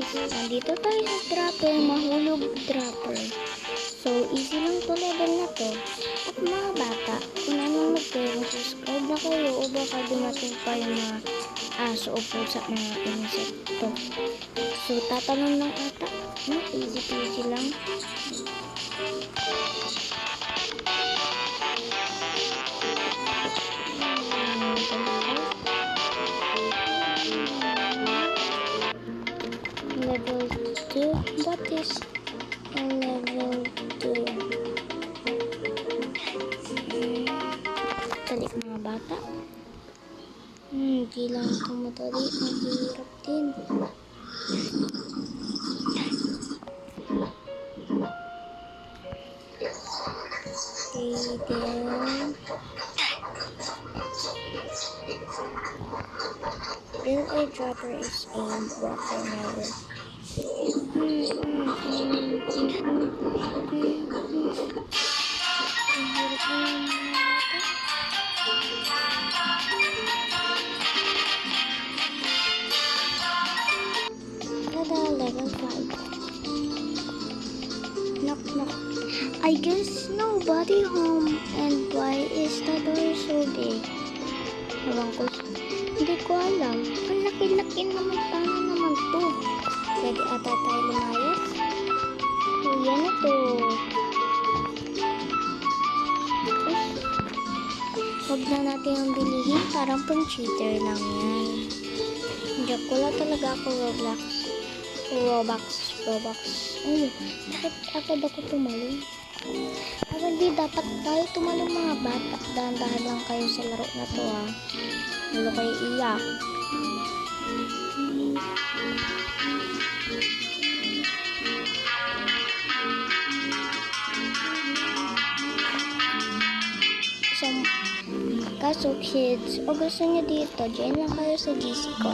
Nandito tayo sa dropper, mahulog dropper. So, easy lang to level na to. At mga bata, kung nanonood kayo, subscribe na kayo o baka dumating pa yung mga aso o pusa, mga insekto. So, tatanong lang ata. No? Easy peasy lang. Level 2. What is a level 2? Dali mga bata. Hindi lang ito madali. Mahirap din. Okay, then build a dropper is a water never. Tada, level 5. Knock knock. I guess nobody home. And why is the door so big? Ewan ko. Hindi ko alam. Ang laki-laki naman, paano naman to? Pwede ata tayo lumayas? So, yan ito. Huwag na natin ang bilihin. Parang pang cheater lang yan. Joke, wala talaga ako Robux. Bakit agad ako tumalon? Hindi dapat tayo tumalon mga bata. Dahan-dahan lang kayo sa laro na to ha. Hulo kayo iyak. Kaso kids, o gusto nyo dito, join lang kayo sa GC ko.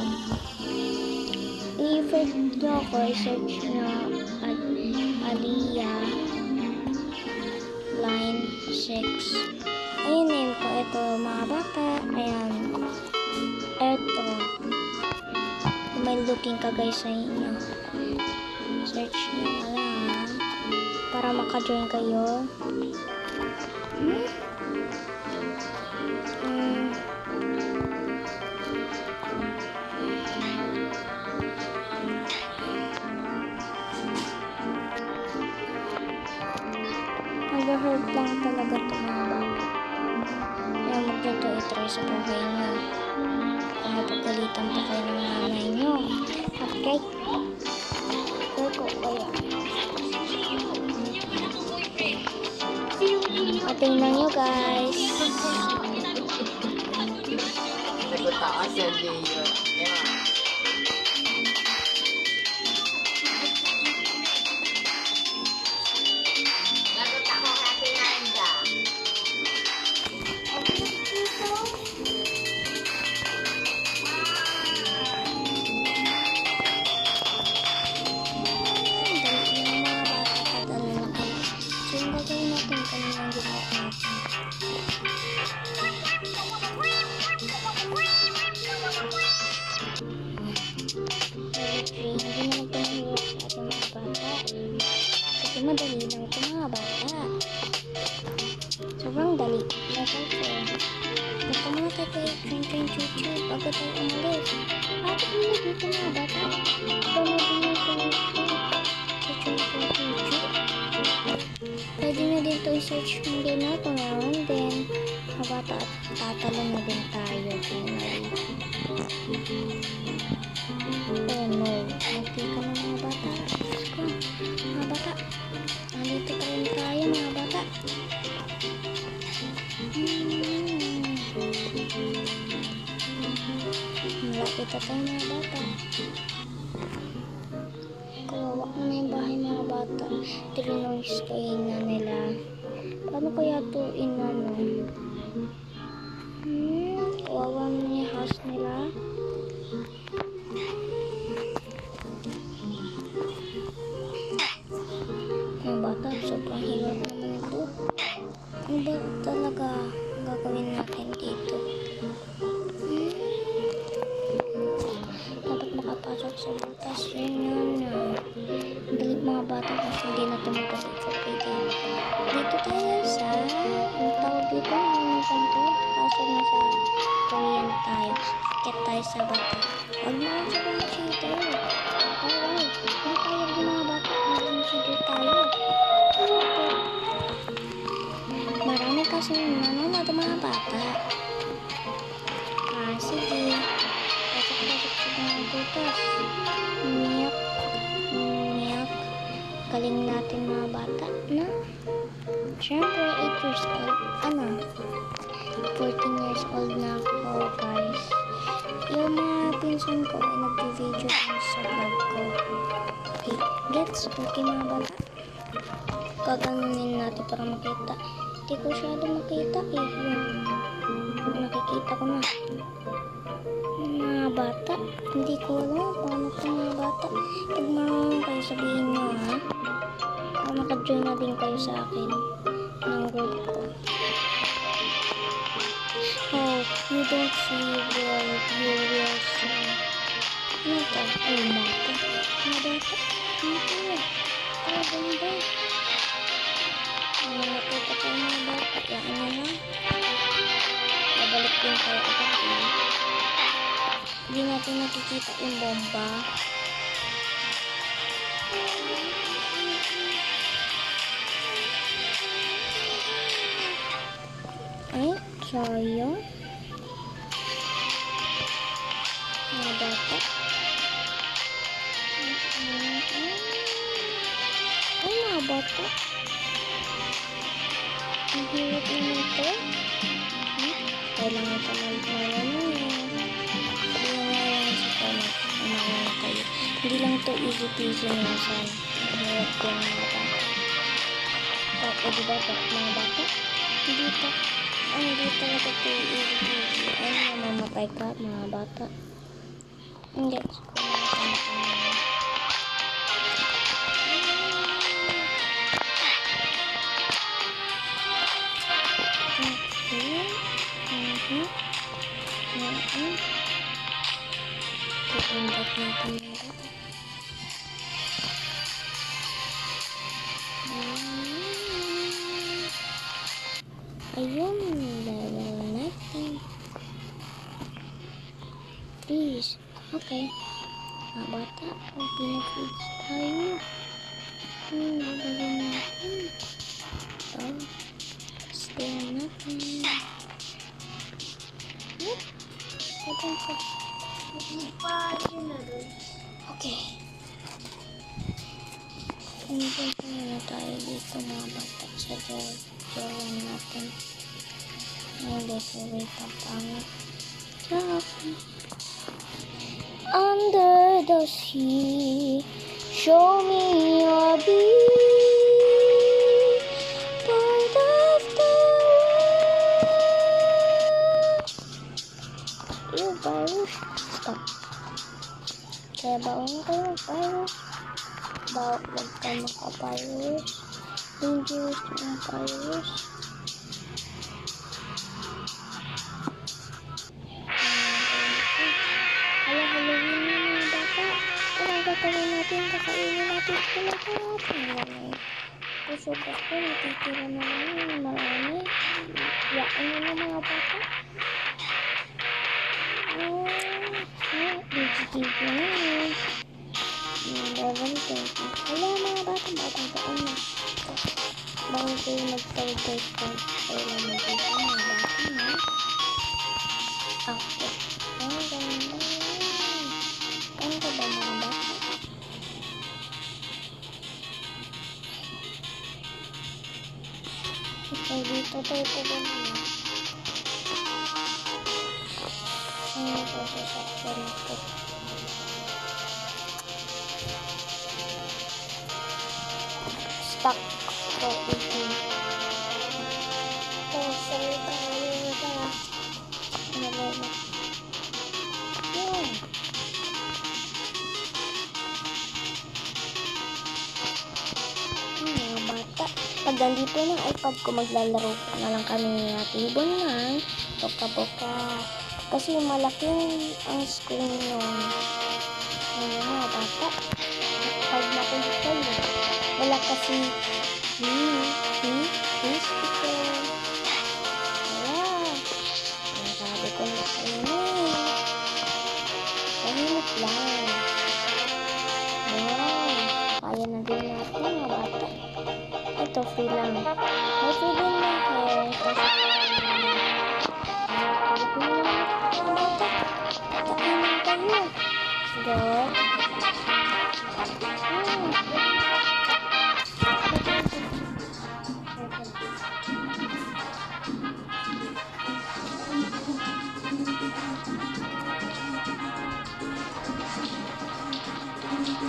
I-friend nyo ako, i-search nyo Aliyah line 6. Ayun name ko, ito mga bata. Ayan. Ito. May looking ka guys sa inyo. Search nyo na lang para maka-join kayo. Nag-hurt lang talaga ito mga bata. Kaya huwag nyo ito itry sa buhay nyo. Kung mapagalitan pa kayo ng nanay nyo. Okay? Go kaya. Tingnan nyo guys. Nagtataas yan din yun. Madali lang ito mga bata. Sobrang dali. Basta muna tayo kayo train bago tayo umalis. At hindi dito mga bata. Pwede nyo din ito i-search yung game na ito ngayon. Then, mga bata at tatalon na din tayo. Oh no. Magti ka na mga bata. Let's go. Mga bata. Nandito pa rin tayo mga bata. Malapit na tayo mga bata. Kawawa na yung bahay mga bata. Trinoise kayo na nila. Paano kaya tuin na no? Kawawa na yung house nila. Mga bata, sobrang hirap naman ito. Ano ba talaga gagawin natin dito? Dapat makapasok sa Tapos yun na. Balik mga bata kasi hindi na tumagal sa playtime. Dito tayo sa, ang tawag dito, nakalimutan ko. Kaso nasa Korean tayo. Akit tayo sa bata. Huwag mo lang sa cheater. Bawal. Hindi tayo yung mga bata. Maging cheater tayo. Marami kasi nanonood mga bata. Sige. Pasok-pasok sa mga butas. Niyak. Niyak. Galing natin mga bata na. Siyempre, 8 years old. 14 years old na ako, guys. Yung mga pinsan ko ay nag-video din sa vlog ko. Okay, gets? Okay mga bata? Gaganunin natin para makita. Hindi ko masyado makita eh. Nakikita ko na. Mga bata, hindi ko alam paano ito mga bata. Pag marunong kayo sabihin nyo ha. Maka-join na din kayo sa akin ng group ko. Oh, you don't see what you will see. Ano to? Ay, mata. Mga bata. Ano to? Ay, ganda. Ano nakita ko mga bata? Yan na lang. Babalik din tayo agad eh. Hindi natin nakikita yung bomba. Ay, sayang. Mga bata. Ay, mga bata. Ang hirap naman ito. Kailangan pa lang kayo. Hindi lang to easy peasy minsan. Hirap ko yung mga bata. O diba to, mga bata? Hindi talaga to easy peasy. Ay, mamamatay ka, mga bata. Hindi. Pupindot natin yung bata. Ayun, level natin. Please. Okay. Mga bata, pinag-feeds tayo. Nagawin natin. Ito. Pastihan natin. Yep. Okay. Pumunta muna tayo dito mga bata sa joran natin. Ang decorate ang pangit. Under the sea, show me your beach, part of the world. Ew, virus. Stop. Kaya bawang kayo, virus. Huwag ka maka-virus. Dangerous yung virus. Halloween na mga bata. Anong gagawin natin? Kakainin natin sila natin. Kusog ako, natitira na lang. Marami. Yain na ng mga bata. BGTV na yun. 11:20. Wala mga bata, batang na. Bawal kayo mag-celebrate ka. Kaya mag-celebrate ka mga bata na. Ako. Ang ganda. Ano ka ba mga bata? Okay, dito tayo po ba naman? Ano ba sasakyan ito? Stuck. So, easy. So, sorry tayo na. Ano ba? Yun. Mga bata. Pag nandito ng iPad ko, maglalaro na lang kami ni Ate Ibon ng Boka-Boka. Kasi malaki ang screen nun. Mga bata. bata. Pag nakulit kayo. Wala kasi fish ito. Wala. Ang sabi ko na sa inyo eh. Tahimik lang. Wow. Kaya na din natin mga bata. Ito free lang. May free din na hair. Kasi Takainin kayo. Go.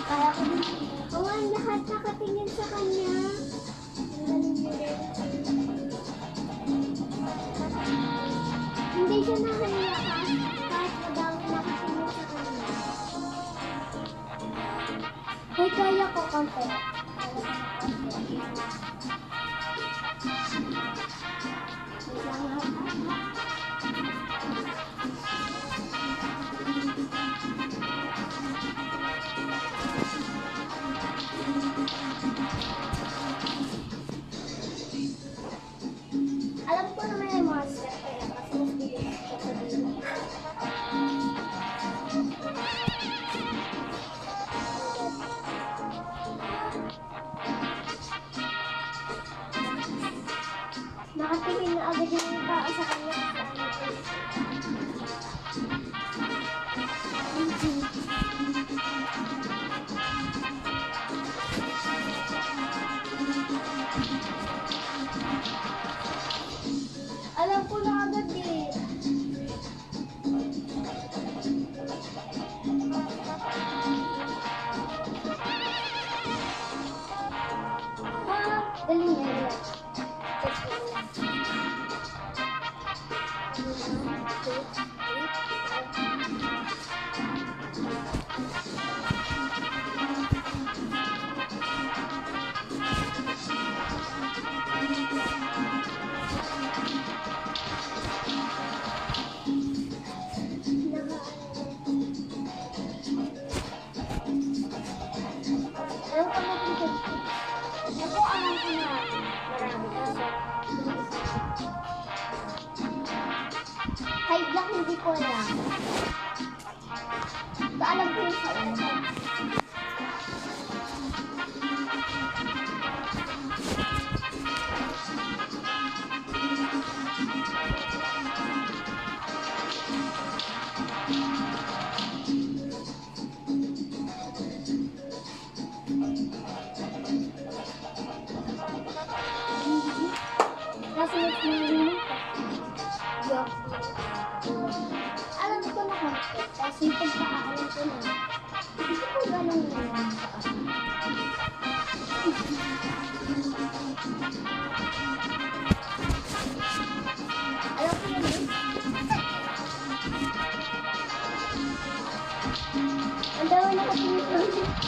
Kaya ko din. Oo, ang lahat nakatingin sa kanya. Hindi siya nahiya kahit madami nakatingin sa kanya. Hoy, kaya ko konti. Alam ko na may monster kaya kasi mas bilis ko sa dito. Nakatingin na agad yung tao sa kanya. Alam ko na agad eh. Galing niya. Alam ko na dito. Ako alam ko na marami kasi. High block hindi ko alam. Ito alam ko yung sa una. Nasa next na rin. Alam ko na konti. Kasi pagkakaalam ko na. Hindi ko ganun naman sa kasi. Alam ko na yun. Ang dami nakatingin ko.